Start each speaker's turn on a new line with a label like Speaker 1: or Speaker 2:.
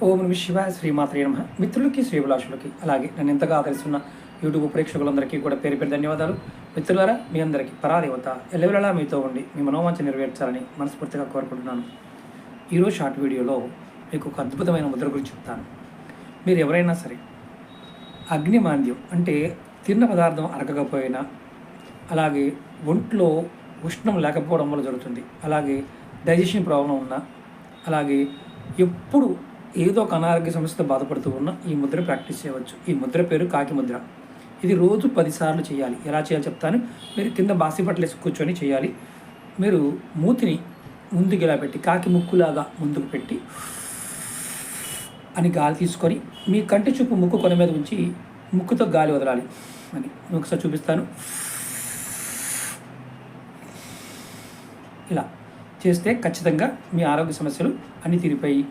Speaker 1: ఓం నమః శివాయ శ్రీమాత్రే నమః. మిత్రులకి శ్రీభిలాషులకి అలాగే నన్ను ఎంతగా ఆదరిస్తున్న యూట్యూబ్ ప్రేక్షకులందరికీ కూడా పేరు పేరు ధన్యవాదాలు. మిత్రులారా, మీ అందరికీ పరాదేవత ఎల్లవేళలా మీతో ఉండి మీ మనోవాంఛ నెరవేర్చాలని మనస్ఫూర్తిగా కోరుకుంటున్నాను. ఈరోజు షార్ట్ వీడియోలో మీకు ఒక అద్భుతమైన ముద్ర గురించి చెప్తాను. మీరు ఎవరైనా సరే అగ్నిమాంద్యం అంటే తిన్న పదార్థం అరగకపోయినా, అలాగే ఒంట్లో ఉష్ణం లేకపోవడం వల్ల జరుగుతుంది, అలాగే డైజెషన్ ప్రాబ్లం ఉన్నా, అలాగే ఎప్పుడు ఏదో ఒక అనారోగ్య సమస్యతో బాధపడుతూ ఉన్న ఈ ముద్ర ప్రాక్టీస్ చేయవచ్చు. ఈ ముద్ర పేరు కాకి ముద్ర. ఇది రోజు 10 సార్లు చేయాలి. ఎలా చేయాలో చెప్తాను. మీరు కింద బాసి బట్టలు వేసి కూర్చొని చేయాలి. మీరు మూతిని ముందుకు ఇలా పెట్టి కాకి ముక్కులాగా ముందుకు పెట్టి అని గాలి తీసుకొని మీ కంటి చూపు ముక్కు కొన మీద ఉంచి ముక్కుతో గాలి వదలాలి అని ఒకసారి చూపిస్తాను. ఇలా చేస్తే ఖచ్చితంగా మీ ఆరోగ్య సమస్యలు అన్నీ తీరిపోయి